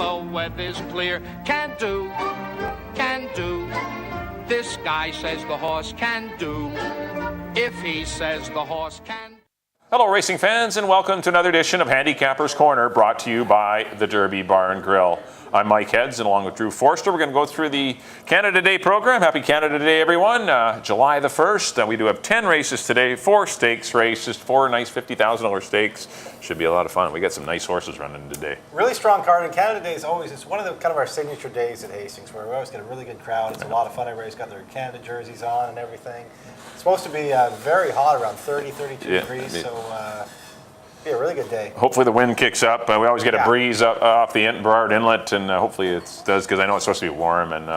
The weather's clear, can do. This guy says the horse can do. If he says the horse can. Hello, racing fans, and welcome to another edition of Handicappers Corner, brought to you by the Derby Bar and Grill. I'm Mike Heads, and along with Drew Forster, we're going to go through the Canada Day program. Happy Canada Day, everyone. July the 1st, we do have 10 races today, 4 stakes races, 4 nice $50,000 stakes. Should be a lot of fun. We got some nice horses running today. Really strong card, and Canada Day is always, it's one of the kind of our signature days at Hastings, where we always get a really good crowd. It's a lot of fun. Everybody's got their Canada jerseys on and everything. It's supposed to be very hot, around 30, 32 degrees, so be a really good day. Hopefully the wind kicks up. We always get a breeze off the Burrard Inlet, and hopefully it does, because I know it's supposed to be warm, and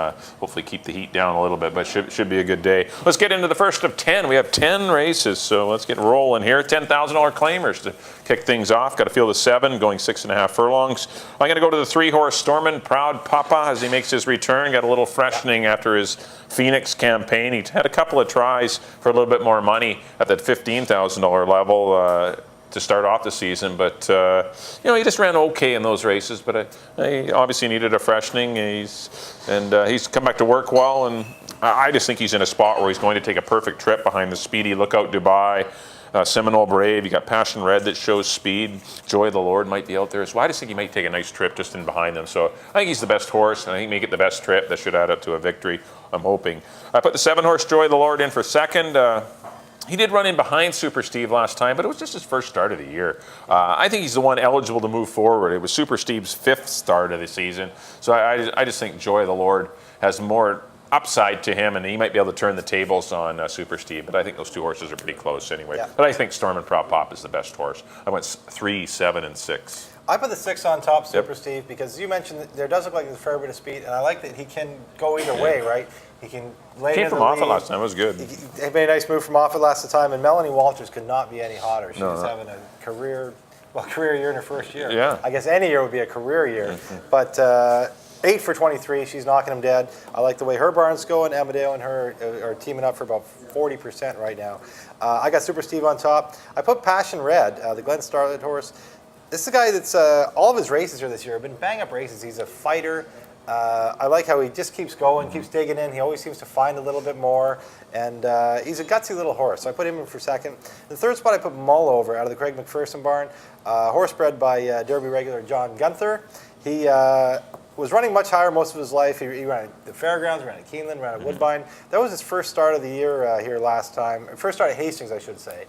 hopefully keep the heat down a little bit, but should be a good day. Let's get into the first of 10. We have 10 races, so let's get rolling here. $10,000 claimers to kick things off. Got to field of 7, going 6.5 furlongs. I'm going to go to the 3-horse Stormin' Proud Papa as he makes his return. Got a little freshening after his Phoenix campaign. He had a couple of tries for a little bit more money at that $15,000 level to start off the season, but he just ran okay in those races. But he obviously needed a freshening. He's come back to work well, and I just think he's in a spot where he's going to take a perfect trip behind the speedy Lookout Dubai, Seminole Brave. You got Passion Red that shows speed. Joy of the Lord might be out there as well. I just think he might take a nice trip just in behind them. So I think he's the best horse, and I think he may get the best trip. That should add up to a victory, I'm hoping. I put the 7-horse Joy of the Lord in for second. He did run in behind Super Steve last time, but it was just his first start of the year. I think he's the one eligible to move forward. It was Super Steve's 5th start of the season. So I just think Joy of the Lord has more upside to him, and he might be able to turn the tables on Super Steve. But I think those two horses are pretty close anyway. Yeah. But I think Stormin' Proud Pop is the best horse. I went 3, 7, and 6. I put the 6 on top, Super Steve, because you mentioned that there does look like there's a fair bit of speed, and I like that he can go either way, right? He can lay Came from off it last time. It was good. He made a nice move from off it last time, and Melanie Walters could not be any hotter. She's having a career year in her first year. Yeah. I guess any year would be a career year. But 8 for 23, she's knocking him dead. I like the way her barn's going. Amadeo and her are teaming up for about 40% right now. I got Super Steve on top. I put Passion Red, the Glenn Starlet horse. This is a guy that's, all of his races here this year have been bang-up races. He's a fighter. I like how he just keeps going, keeps digging in. He always seems to find a little bit more. And he's a gutsy little horse, so I put him in for second. The third spot, I put Mull over out of the Craig McPherson barn. Horse bred by Derby regular John Gunther. He was running much higher most of his life. He ran at the Fairgrounds, ran at Keeneland, ran at Woodbine. That was his first start of the year here last time. First start at Hastings, I should say,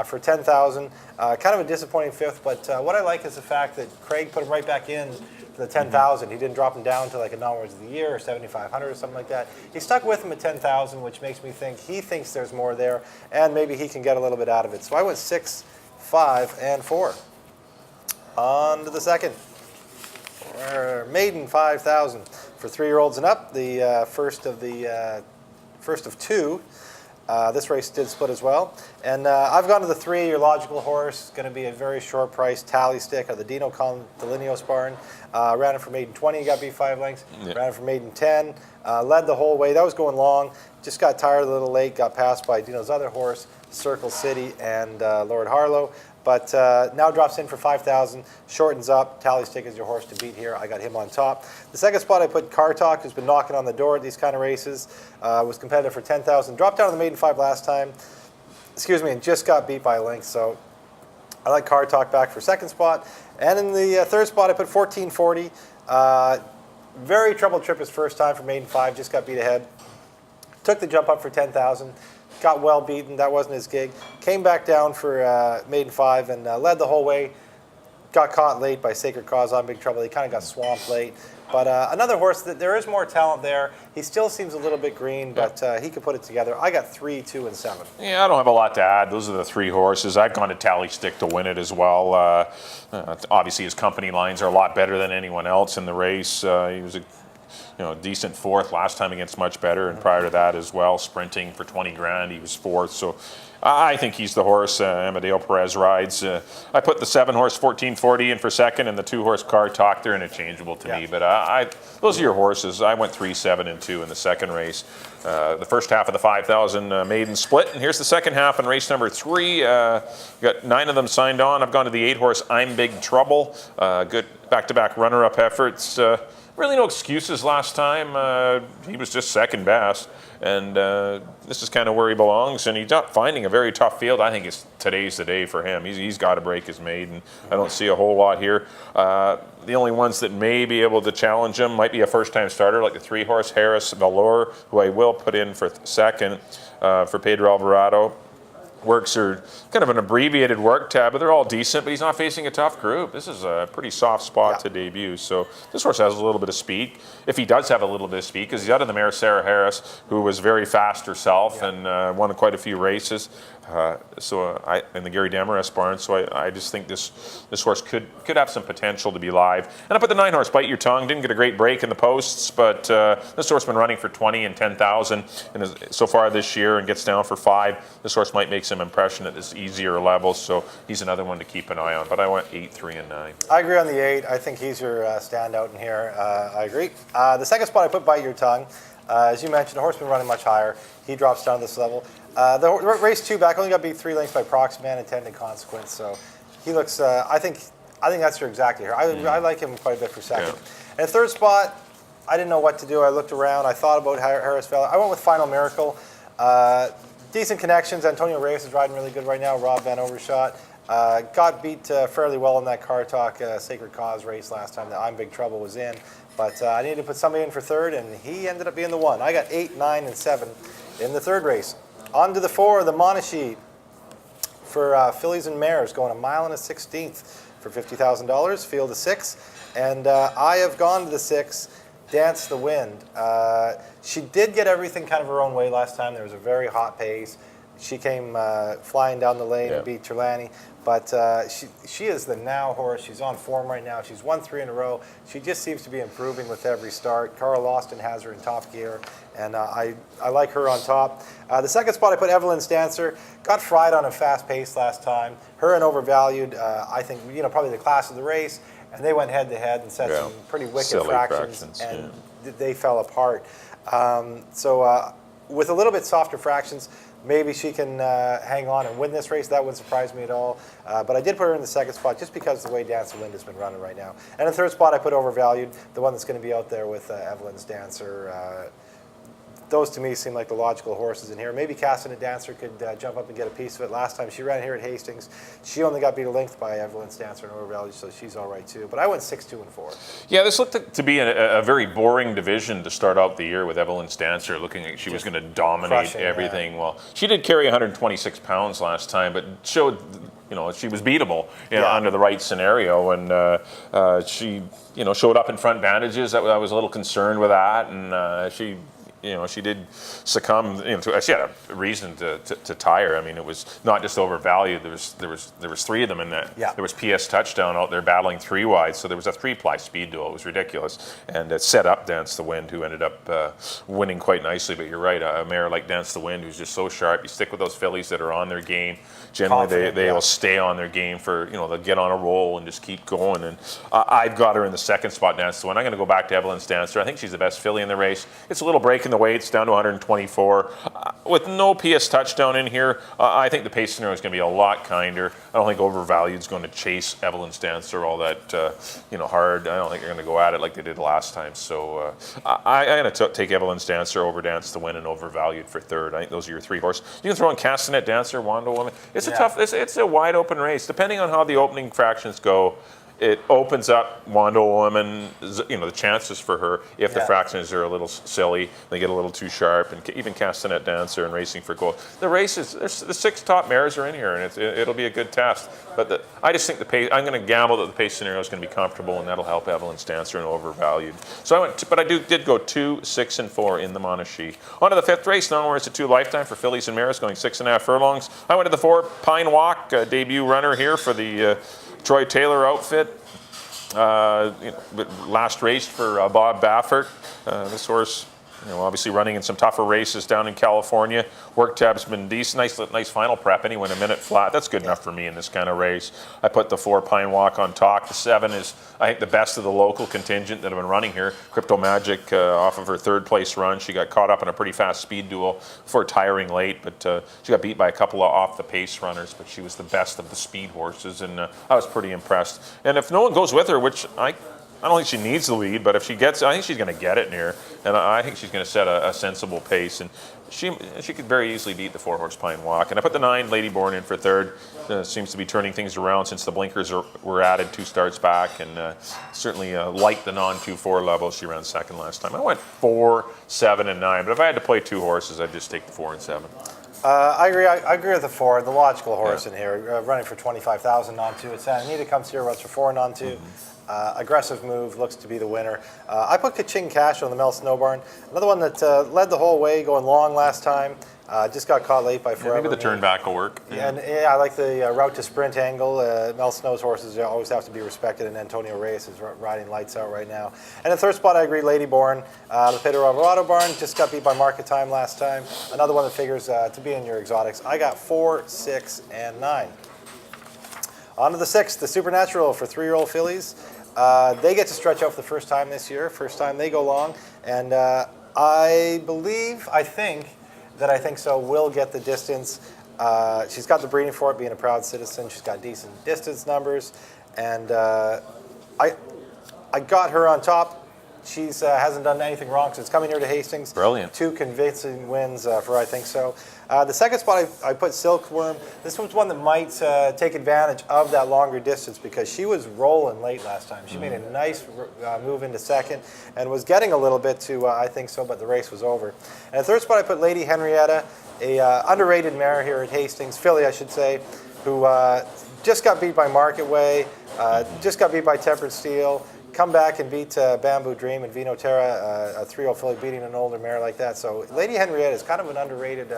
for $10,000. Kind of a disappointing 5th, but what I like is the fact that Craig put him right back in for the $10,000. He didn't drop him down to like a non-words of the year or $7,500 or something like that. He stuck with him at $10,000, which makes me think he thinks there's more there, and maybe he can get a little bit out of it. So I went 6, 5, and 4. On to the second. Maiden 5,000 for 3-year-olds and up. The first of 2. This race did split as well. And I've gone to the 3, your logical horse. Going to be a very short price tally stick of the Dino Colindelinos barn. Ran it for maiden 20, got beat 5 lengths. Yep. Ran it for maiden 10. Led the whole way. That was going long. Just got tired a little late. Got passed by Dino's other horse, Circle City, and Lord Harlow. But now drops in for 5,000, shortens up. Tally stick is your horse to beat here. I got him on top. The second spot, I put Car Talk, who's been knocking on the door at these kind of races. Was competitive for 10,000. Dropped down to the maiden 5 last time. And just got beat by a length. So I like Car Talk back for second spot. And in the third spot, I put 1440. Very troubled trip his first time for maiden 5. Just got beat ahead. Took the jump up for 10,000. Got well beaten. That wasn't his gig. Came back down for maiden 5 and led the whole way. Got caught late by Sacred Cause on Big Trouble. He kind of got swamped late. But another horse, that there is more talent there. He still seems a little bit green, but he could put it together. I got 3, 2, and 7. Yeah, I don't have a lot to add. Those are the 3 horses. I've gone to Tally Stick to win it as well. Obviously, his company lines are a lot better than anyone else in the race. He was a decent 4th last time against Much Better, and prior to that as well, sprinting for 20 grand, he was 4th. So I think he's the horse Amadeo Perez rides. I put the 7-horse 1440 in for second, and the 2-horse Car Talk. They're interchangeable to me, but those are your horses. I went 3, 7, and 2 in the second race. The first half of the 5,000 maiden split, and here's the second half in race number 3. Got 9 of them signed on. I've gone to the 8-horse I'm Big Trouble. Good back-to-back runner-up efforts. Really no excuses last time. He was just second best. And this is kind of where he belongs. And he's not finding a very tough field. I think today's the day for him. He's got to break his maiden. I don't see a whole lot here. The only ones that may be able to challenge him might be a first-time starter like the 3-horse Harris Valor, who I will put in for second for Pedro Alvarado. Works are kind of an abbreviated work tab, but they're all decent, but he's not facing a tough group. This is a pretty soft spot to debut, so this horse has a little bit of speed. If he does have a little bit of speed, because he's out of the mare Sarah Harris, who was very fast herself and won quite a few races. In the Gary Demarest barn, so I just think this horse could have some potential to be live. And I put the 9-horse Bite Your Tongue. Didn't get a great break in the posts, but this horse has been running for 20 and 10,000 so far this year, and gets down for 5. This horse might make some impression at this easier level, so he's another one to keep an eye on. But I went 8, 3, and 9. I agree on the 8. I think he's your standout in here. I agree. The second spot I put Bite Your Tongue. As you mentioned, the horse been running much higher. He drops down to this level. The race 2 back only got beat 3 lengths by Proxman, Intended Consequence. So he looks. I think that's your exactly here. I like him quite a bit for second. Yeah. And third spot, I didn't know what to do. I looked around. I thought about Harris Valley. I went with Final Miracle. Decent connections. Antonio Reyes is riding really good right now. Rob Van Overshot got beat fairly well in that Car Talk Sacred Cause race last time that I'm Big Trouble was in. But I needed to put somebody in for third, and he ended up being the one. I got 8, 9, and 7 in the third race. On to the 4, the Monashee for fillies and mares, going 1 1/16 for $50,000, field of 6. And I have gone to the 6, Dance the Wind. She did get everything kind of her own way last time. There was a very hot pace. She came flying down the lane and beat Terlani. But she is the now horse. She's on form right now. She's won 3 in a row. She just seems to be improving with every start. Carl Lawson has her in top gear, and I like her on top. The second spot I put Evelyn's Dancer. Got fried on a fast pace last time. Her and Overvalued, I think, probably the class of the race. And they went head to head and set some pretty wicked fractions, and they fell apart. With a little bit softer fractions, maybe she can hang on and win this race. That wouldn't surprise me at all. But I did put her in the second spot just because of the way Dance the Wind has been running right now. And in the third spot, I put Overvalued, the one that's going to be out there with Evelyn's Dancer. Those to me seem like the logical horses in here. Maybe Castanet Dancer could jump up and get a piece of it. Last time she ran here at Hastings, she only got beat a length by Evelyn's Dancer and Overvalued, so she's all right too. But I went 6, 2, and 4. Yeah, this looked to be a very boring division to start out the year with Evelyn's Dancer looking like she was going to dominate everything. Well, she did carry 126 pounds last time, but showed she was beatable under the right scenario, and she showed up in front bandages. I was a little concerned with that, and she did succumb. She had a reason to tire. I mean, it was not just Overvalued. There was 3 of them in that. Yeah. There was PS Touchdown out there battling 3 wide, so there was a 3-ply speed duel. It was ridiculous, and it set up Dance the Wind, who ended up winning quite nicely. But you're right, a mare like Dance the Wind, who's just so sharp. You stick with those fillies that are on their game. Generally, they will stay on their game for they'll get on a roll and just keep going. And I've got her in the second spot, Dance the Wind. I'm going to go back to Evelyn's Dancer. I think she's the best filly in the race. It's a little break in the weights, down to 124. With no PS Touchdown in here, I think the pace scenario is going to be a lot kinder. I don't think Overvalued is going to chase Evelyn's Dancer all that hard. I don't think they're going to go at it like they did last time. So I'm going to take Evelyn's Dancer over Dance the Wind and Overvalued for third. I think those are your 3 horses. You can throw in Castanet Dancer, Wando Woman. It's a tough. It's a wide open race. Depending on how the opening fractions go, it opens up Wando Woman, the chances for her, if the fractions are a little silly, they get a little too sharp, and even Castanet Dancer and Racing for Gold. The races, the 6 top mares are in here, and it'll be a good test. But I just think the pace, I'm going to gamble that the pace scenario is going to be comfortable, and that'll help Evelyn's Dancer and Overvalued. So I did go 2, 6, and 4 in the Monashee. On to the 5th race, now where it's a 2 lifetime for fillies and mares, going 6.5 furlongs. I went to the 4, Pine Walk, debut runner here for the Troy Taylor outfit. Last race for Bob Baffert. This horse obviously running in some tougher races down in California. Work tab's been decent, nice final prep. And he went a minute flat. That's good enough for me in this kind of race. I put the 4 Pine Walk on top. The 7 is, I think, the best of the local contingent that have been running here. Crypto Magic off of her 3rd place run. She got caught up in a pretty fast speed duel before tiring late, but she got beat by a couple of off the pace runners, but she was the best of the speed horses, and I was pretty impressed. And if no one goes with her, which I don't think she needs the lead, but if she gets, I think she's going to get it near, and I think she's going to set a sensible pace, and she could very easily beat the 4 Horse Pine Walk. And I put the 9 Lady Born in for 3rd. Seems to be turning things around since the blinkers were added 2 starts back, and certainly like the non-2-4 level. She ran 2nd last time. I went 4, 7, and 9, but if I had to play 2 horses, I'd just take the 4 and 7. I agree with the 4, the logical horse in here, running for 25,000 non-2 at Santa Anita, comes here, runs for 4 non-2. Aggressive move, looks to be the winner. I put Kaching Cash on the Mel Snow Barn. Another one that led the whole way, going long last time. Just got caught late by Forever. Maybe the turn back will work. And I like the route to sprint angle. Mel Snow's horses always have to be respected, and Antonio Reyes is riding lights out right now. And in 3rd spot, I agree, Lady Born. The Pedro Alvarado Barn just got beat by Market Time last time. Another one that figures to be in your exotics. I got 4, 6, and 9. On to the 6th, the Supernatural for 3-year-old fillies. They get to stretch out for the first time this year. First time they go long. And I think so, will get the distance. She's got the breeding for it, being a proud citizen. She's got decent distance numbers. And I got her on top. She hasn't done anything wrong, so it's coming here to Hastings. Brilliant. 2 convincing wins for I think so. The 2nd spot, I put Silkworm. This was one that might take advantage of that longer distance because she was rolling late last time. She made a nice move into 2nd and was getting a little bit to I think so, but the race was over. And the 3rd spot, I put Lady Henrietta, a underrated mare here at Hastings, filly I should say, who just got beat by Market Way, just got beat by Tempered Steel, come back and beat Bamboo Dream and Vino Terra, a 3-year-old filly beating an older mare like that. So Lady Henrietta is kind of an underrated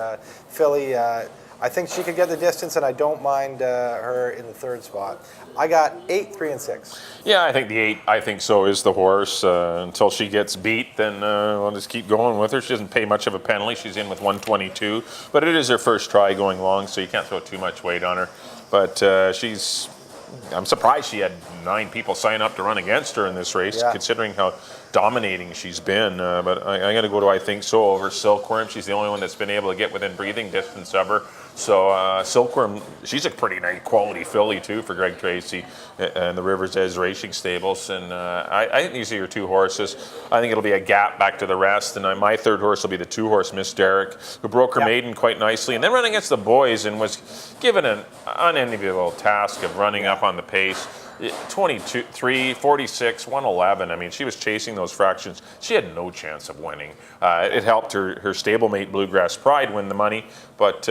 filly. I think she could get the distance, and I don't mind her in the 3rd spot. I got 8, 3, and 6. Yeah, I think the 8, I think so, is the horse. Until she gets beat, then we'll just keep going with her. She doesn't pay much of a penalty. She's in with 122, but it is her first try going long, so you can't throw too much weight on her. But I'm surprised she had 9 people sign up to run against her in this race, considering how dominating she's been. But I'm going to go to I think so over Silkworm. She's the only one that's been able to get within breathing distance of her. So Silkworm, she's a pretty nice quality filly too for Greg Tracy and the Rivers Edge Racing Stables. And I think these are your 2 horses. I think it'll be a gap back to the rest. And my 3rd horse will be the 2 horse Miss Derrick, who broke her maiden quite nicely and then ran against the boys and was given an unenviable task of running up on the pace. 23, 46, 111. I mean, she was chasing those fractions. She had no chance of winning. It helped her stablemate Bluegrass Pride win the money, but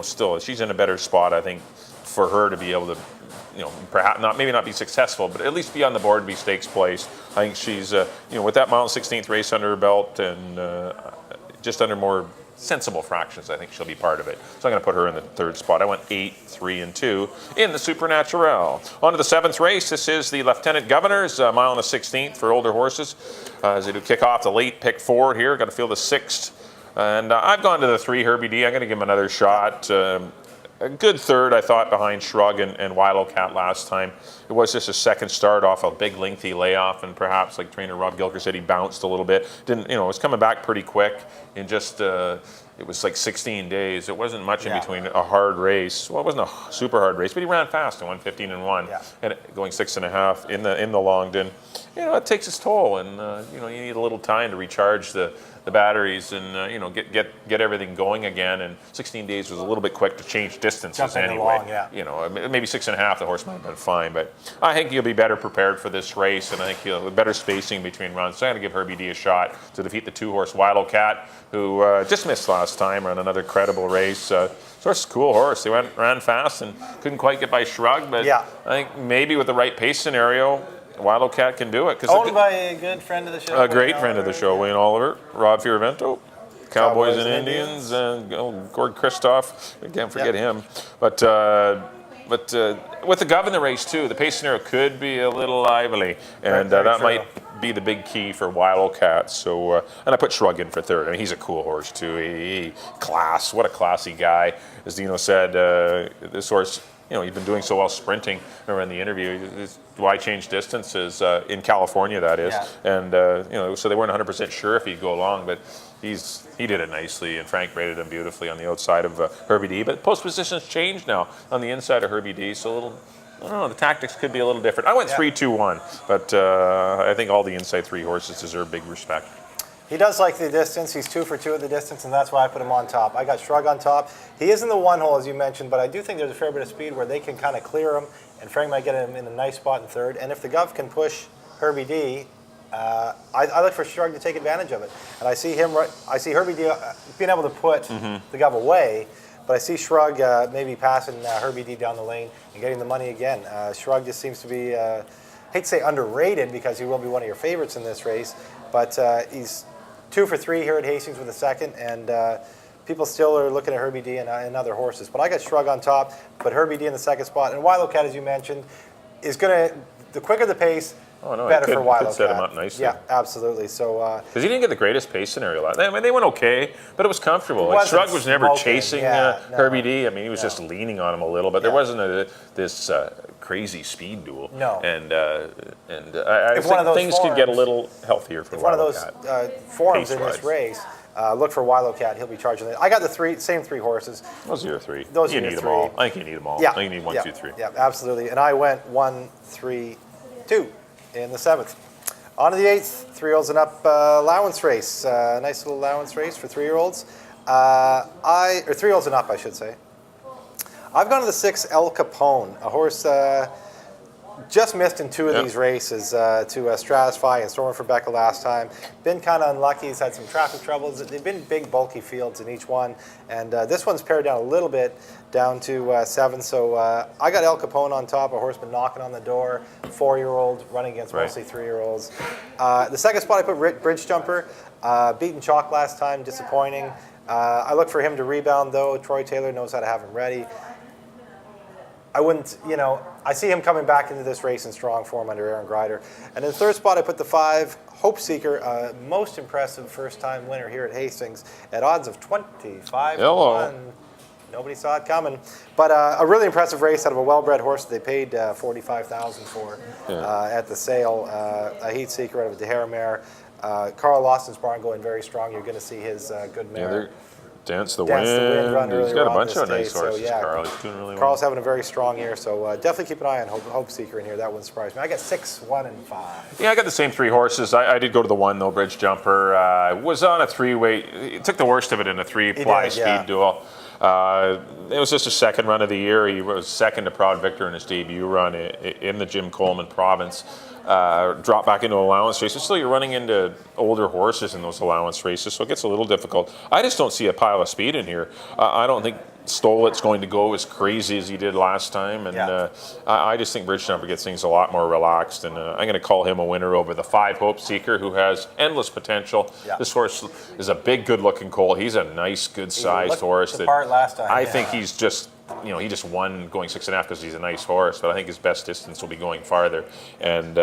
still, she's in a better spot, I think, for her to be able to, perhaps maybe not be successful, but at least be on the board and be stakes placed. I think she's, with that mile 16th race under her belt and just under more sensible fractions, I think she'll be part of it. So I'm going to put her in the 3rd spot. I went 8, 3, and 2 in the Supernatural. On to the 7th race. This is the Lieutenant Governor's mile and the 16th for older horses. As they do kick off the late pick 4 here. Got to field the 6th. And I've gone to the 3 Herbie D. I'm going to give him another shot. A good 3rd, I thought, behind Shrug and Wildcat last time. It was just a 2nd start off a big lengthy layoff, and perhaps, like trainer Rob Gilker said, he bounced a little bit. Didn't, it was coming back pretty quick in just, it was like 16 days. It wasn't much in between a hard race. Well, it wasn't a super hard race, but he ran fast and won 15 and 1, and going 6.5 in the Longdon. It takes its toll, and you need a little time to recharge the batteries and get everything going again. And 16 days was a little bit quick to change distances anyway. Maybe 6.5 the horse might have been fine, but I think he'll be better prepared for this race, and I think he'll have better spacing between runs. So I'm going to give Herbie D a shot to defeat the 2 horse Wildcat, who just missed last time, ran another credible race. So it's a cool horse. They ran fast and couldn't quite get by Shrug, but I think maybe with the right pace scenario, Wildcat can do it. Owned by a good friend of the show. A great friend of the show, Wayne Oliver, Rob Fioravento, Cowboys and Indians, and Gord Christoph. I can't forget him. But with the Governor race too, the pace scenario could be a little lively, and that be the big key for Wildcat. So, and I put Shrug in for third. I mean, he's a cool horse too. Class, what a classy guy. As Dino said, this horse, he's been doing so well sprinting. Remember in the interview, why change distances in California, that is. Yeah. And, so they weren't 100% sure if he'd go long, but he did it nicely, and Frank rated him beautifully on the outside of Herbie D. But post positions changed now on the inside of Herbie D, so I don't know, the tactics could be a little different. I went 3-2-1, but I think all the inside three horses deserve big respect. He does like the distance. He's 2 for 2 at the distance, and that's why I put him on top. I got Shrug on top. He is in the 1 hole, as you mentioned, but I do think there's a fair bit of speed where they can kind of clear him, and Frank might get him in a nice spot in third. And if the Gov can push Herbie D, I look for Shrug to take advantage of it. And I see Herbie D being able to put the Gov away, but I see Shrug maybe passing Herbie D down the lane and getting the money again. Shrug just seems to be, hate to say underrated, because he will be one of your favorites in this race, but he's 2 for 3 here at Hastings with a second, and people still are looking at Herbie D and other horses. But I got Shrug on top, put Herbie D in the second spot, and Wildcat, as you mentioned, is going to, the quicker the pace, better for Wildcat. Could set him up nicely. Yeah, absolutely. So because he didn't get the greatest pace scenario. I mean, they went okay, but it was comfortable. Like, Shrug was never chasing Herbie D. I mean, he was just leaning on him a little, but there wasn't this crazy speed duel. No. And I think things could get a little healthier for Wildcat. If one of those forms in this race, look for Wildcat. He'll be charging it. I got the same three horses. Those are your three. You need them all. I think you need them all. Yeah. I think you need 1, 2, 3. Yeah, absolutely. And I went 1, 3, 2 in the 7th. On to the 8th, 3-year-olds and up allowance race. Nice little allowance race for 3-year-olds. Or 3-year-olds and up, I should say. I've gone to the 6 El Capone, a horse just missed in 2 of these races to Stratify and Storm for Becca last time. Been kind of unlucky. He's had some traffic troubles. They've been big, bulky fields in each one. And this one's pared down a little bit, down to 7. So I got El Capone on top, a horse been knocking on the door, 4-year-old, running against mostly 3-year-olds. The second spot I put Bridge Jumper, beaten Chalk last time, disappointing. I look for him to rebound, though. Troy Taylor knows how to have him ready. I wouldn't, I see him coming back into this race in strong form under Aaron Greider. And in the third spot, I put the 5, Hope Seeker, most impressive first-time winner here at Hastings, at odds of 25 to 1. Nobody saw it coming. But a really impressive race out of a well-bred horse that they paid $45,000 for at the sale. A heat seeker out of a Dehara mare. Carl Lawson's barn going very strong. You're going to see his good mare. Dance the Wind. He's got a bunch of nice horses, Carl. He's doing really well. Carl's having a very strong year, so definitely keep an eye on Hope Seeker in here. That wouldn't surprise me. I got 6, 1, and 5. Yeah, I got the same 3 horses. I did go to the 1, though, Bridge Jumper. Was on a 3-weight. It took the worst of it in a 3-ply speed duel. It was just a second run of the year. He was second to Proud Victor in his debut run in the Jim Coleman province. Drop back into allowance races. Still, you're running into older horses in those allowance races, so it gets a little difficult. I just don't see a pile of speed in here. I don't think Stolett's going to go as crazy as he did last time, and I just think Bridge Jumper gets things a lot more relaxed, and I'm going to call him a winner over the 5 Hope Seeker, who has endless potential. This horse is a big, good-looking colt. He's a nice, good-sized horse. Last time. I think he's just he just won going 6.5 because he's a nice horse, but I think his best distance will be going farther, and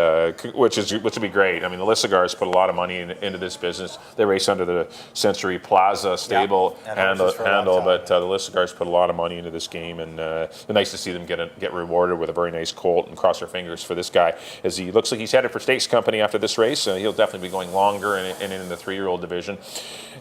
which will be great. I mean, the Lissagars put a lot of money into this business. They race under the Century Plaza stable handle, but the Lissagars put a lot of money into this game, and it's nice to see them get rewarded with a very nice colt. And cross our fingers for this guy, as he looks like he's headed for Stakes Company after this race. He'll definitely be going longer and in the 3-year-old division.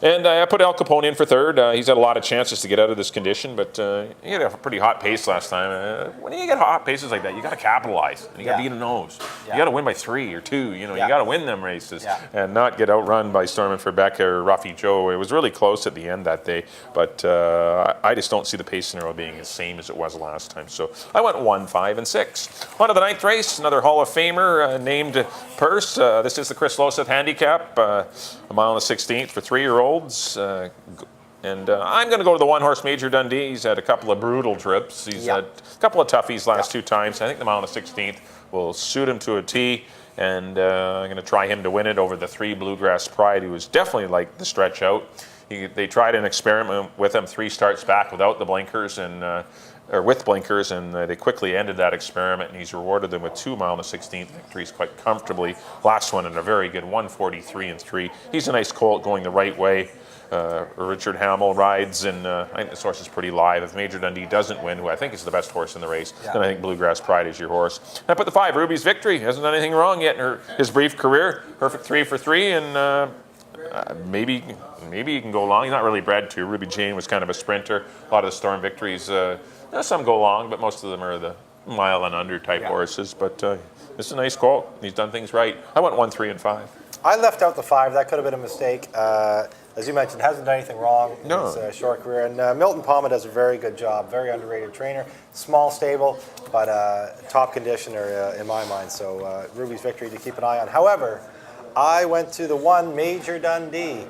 And I put El Capone in for third. He's had a lot of chances to get out of this condition, but he had a pretty hot pace last time. When you get hot paces like that, you got to capitalize. And you got to beat a nose. You got to win by 3 or 2. You got to win them races and not get outrun by Stormin' for Becca or Ruffy Joe. It was really close at the end that day, but I just don't see the pace scenario being the same as it was last time. So I went 1, 5, and 6. On to the 9th race, another Hall of Famer named Purse. This is the Chris Loseth Handicap, a mile and a 16th for 3-year-olds. And I'm going to go to the 1-horse Major Dundee. He's had a couple of brutal trips. He's had a couple of toughies last 2 times. I think the mile and a 16th will suit him to a T. And I'm going to try him to win it over the 3 Bluegrass Pride, who was definitely like the stretch out. They tried an experiment with him 3 starts back without the blinkers, and or with blinkers, and they quickly ended that experiment, and he's rewarded them with 2 mile and a 16th victories quite comfortably. Last one in a very good 143 and 3. He's a nice colt going the right way. Richard Hamill rides, and I think this horse is pretty live. If Major Dundee doesn't win, who I think is the best horse in the race, then I think Bluegrass Pride is your horse. And I put the 5, Ruby's Victory. Hasn't done anything wrong yet in his brief career. Perfect 3 for 3, and maybe he can go long. He's not really bred to. Ruby Jane was kind of a sprinter. A lot of the Storm Victories, some go long, but most of them are the mile and under type horses. But this is a nice colt. He's done things right. I went 1, 3, and 5. I left out the 5. That could have been a mistake. As you mentioned, hasn't done anything wrong in his short career. And Milton Palma does a very good job. Very underrated trainer. Small stable, but top conditioner in my mind. So Ruby's Victory to keep an eye on. However, I went to the 1 Major Dundee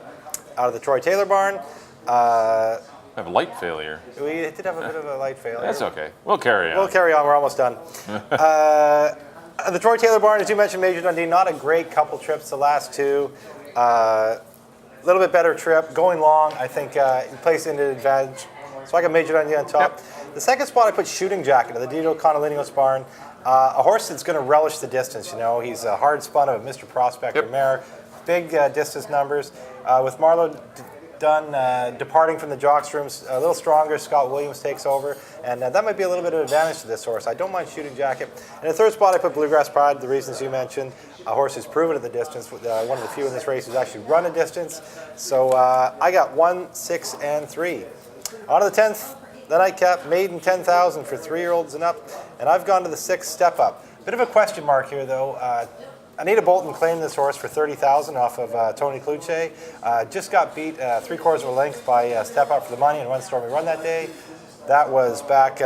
out of the Troy Taylor barn. I have a light failure. We did have a bit of a light failure. That's okay. We'll carry on. We'll carry on. We're almost done. The Troy Taylor barn, as you mentioned, Major Dundee, not a great couple trips. The last 2. A little bit better trip. Going long, I think he placed into advantage. So I got Major Dundee on top. Yep. The second spot, I put Shooting Jacket of the Dino Conolinos barn. A horse that's going to relish the distance. You know, he's a hard spun of Mr. Prospector mare. Big distance numbers. With Marlowe Dunn departing from the jocks rooms, a little stronger, Scott Williams takes over. And that might be a little bit of advantage to this horse. I don't mind Shooting Jacket. In the third spot, I put Bluegrass Pride, the reasons you mentioned. A horse who's proven at the distance. One of the few in this race who's actually run a distance. So I got 1, 6, and 3. On to the 10th, the nightcap, maiden 10,000 for 3-year-olds and up. And I've gone to the 6th Step Up. Bit of a question mark here, though. Anita Bolton claimed this horse for 30,000 off of Tony Cluche. Just got beat 3/4 of a length by Step Up for the Money in One Stormy Run that day. That was back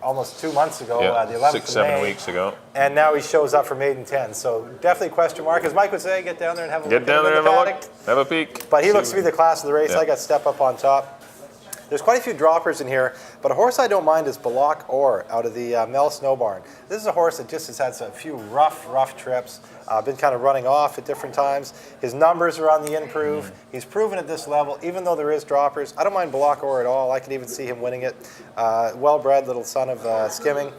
almost 2 months ago, the 11th 6, of 7 May. weeks ago. And now he shows up for maiden 10. So definitely a question mark. As Mike would say, get down there and have a look. Get down there and have a look. Have a peek. But he looks to be the class of the race. I got Step Up on top. There's quite a few droppers in here, but a horse I don't mind is Balak Orr out of the Mel Snow barn. This is a horse that just has had a few rough trips, been kind of running off at different times. His numbers are on the improve. He's proven at this level, even though there is droppers. I don't mind Balak Orr at all. I could even see him winning it. Well-bred little son of Skimming.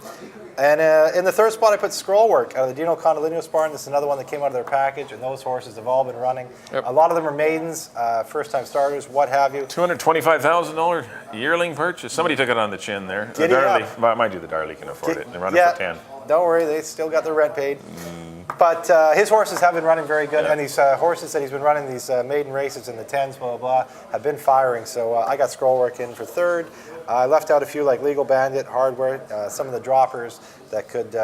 And in the third spot, I put Scrollwork out of the Dino Condolinos barn. This is another one that came out of their package, and those horses have all been running. Yep. A lot of them are maidens, first-time starters, what have you. $225,000 yearling purchase. Somebody took it on the chin there. Mind you, the Darley can afford it. They run it for 10. Don't worry, they still got their rent paid. But his horses have been running very good, and these horses that he's been running these maiden races in the 10s, blah, blah, blah, have been firing. So I got Scrollwork in for third. I left out a few like Legal Bandit, Hardware, some of the droppers that could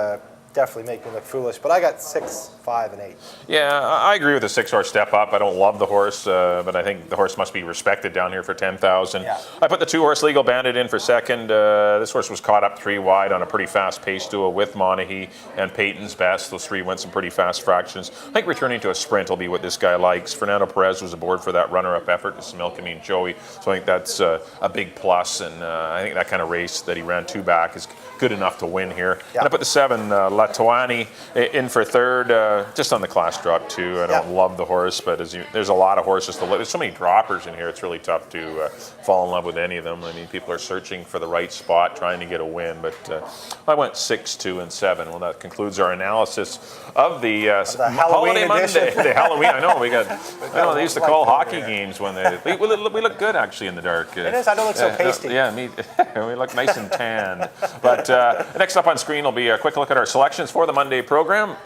definitely make me look foolish. But I got 6, 5, and 8. Yeah, I agree with the 6-horse Step Up. I don't love the horse, but I think the horse must be respected down here for 10,000. Yeah. I put the 2-horse Legal Bandit in for second. This horse was caught up 3 wide on a pretty fast pace duel with Monaghy and Peyton's Best. Those 3 went some pretty fast fractions. I think returning to a sprint will be what this guy likes. Fernando Perez was aboard for that runner-up effort. This is Milkamine Joey, so I think that's a big plus, and I think that kind of race that he ran 2 back is good enough to win here. Yeah. And I put the 7 Latuani in for third, just on the class drop too. I don't love the horse, but there's a lot of horses to look. There's so many droppers in here. It's really tough to fall in love with any of them. I mean, people are searching for the right spot, trying to get a win. But I went 6, 2, and 7. Well, that concludes our analysis of the Halloween Monday. The Halloween. I know we got. I know they used to call hockey games when we look good actually in the dark. It is. I don't look so pasty. We look nice and tanned. But next up on screen will be a quick look at our selections for the Monday program.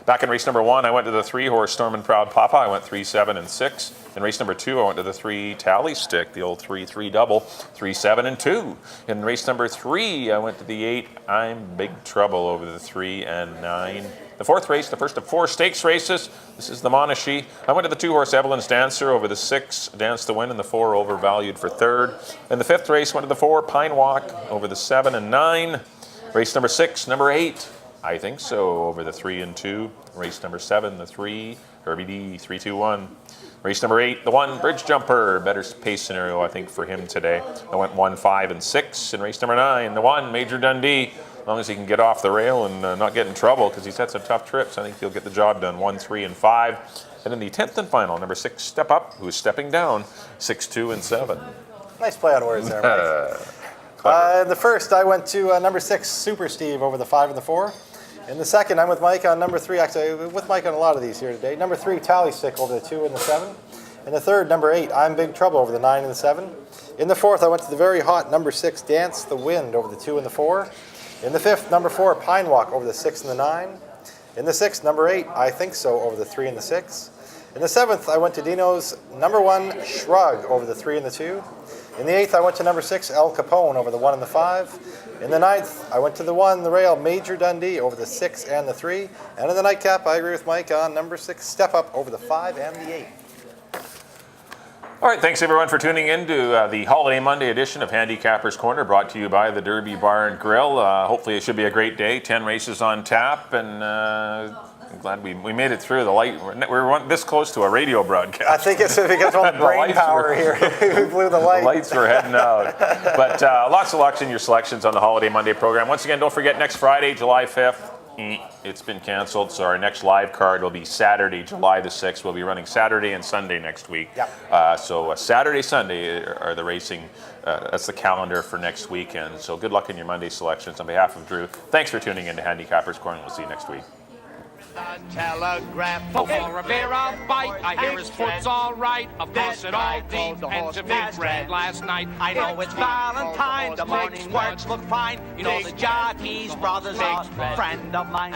Back in race number 1, I went to the 3-horse Storm and Proud Papa. I went 3, 7, and 6. In race number 2, I went to the 3 Tally Stick, the old 3-3 double, 3, 7, and 2. In race number 3, I went to the 8 I'm Big Trouble over the 3 and 9. The 4th race, the first of 4 stakes races. This is the Monashee. I went to the 2-horse Evelyn's Dancer over the 6 Dance to Win, and the 4 Overvalued for third. In the 5th race, went to the 4 Pine Walk over the 7 and 9. Race number 6, number 8. I think so, over the 3 and 2. Race number 7, the 3, Herbie D, 3, 2, 1. Race number 8, the 1, Bridge Jumper. Better pace scenario, I think, for him today. I went 1, 5, and 6. In race number 9, the 1, Major Dundee. As long as he can get off the rail and not get in trouble, because he's had some tough trips, I think he'll get the job done. 1, 3, and 5. And in the 10th and final, number 6, Step Up, who's stepping down, 6, 2, and 7. Nice play on words there, Mike. clever. In the first, I went to number 6, Super Steve, over the 5 and the 4. In the second, I'm with Mike on number 3. Actually, I'm with Mike on a lot of these here today. Number 3, Tally Stick, over the 2 and the 7. In the third, number 8, I'm Big Trouble, over the 9 and the 7. In the fourth, I went to the very hot number 6, Dance the Wind, over the 2 and the 4. In the fifth, number 4, Pine Walk, over the 6 and the 9. In the sixth, number 8, I Think So, over the 3 and the 6. In the seventh, I went to Dino's number 1, Shrug, over the 3 and the 2. In the eighth, I went to number 6, El Capone, over the 1 and the 5. In the ninth, I went to the 1, the rail, Major Dundee, over the 6 and the 3. And in the nightcap, I agree with Mike on number 6, Step Up, over the 5 and the 8. All right, thanks everyone for tuning in to the Holiday Monday edition of Handicappers Corner, brought to you by the Derby Bar and Grill. Hopefully it should be a great day. 10 races on tap, and I'm glad we made it through the light. We're this close to a radio broadcast. I think it's because of all the brain power here. We blew the light. The lights were heading out. But lots of luck in your selections on the Holiday Monday program. Once again, don't forget, next Friday, July 5th, it's been canceled, so our next live card will be Saturday, July the 6th. We'll be running Saturday and Sunday next week. Yep. So Saturday, Sunday are the racing. That's the calendar for next weekend. So good luck in your Monday selections. On behalf of Drew, thanks for tuning in to Handicappers Corner. We'll see you next week. The telegraph for Rivera bite. I hear his foot's all right. Of course it all depends if he read last night. I know it's Valentine, the morning works look fine. You know the jockeys brothers are a friend of mine.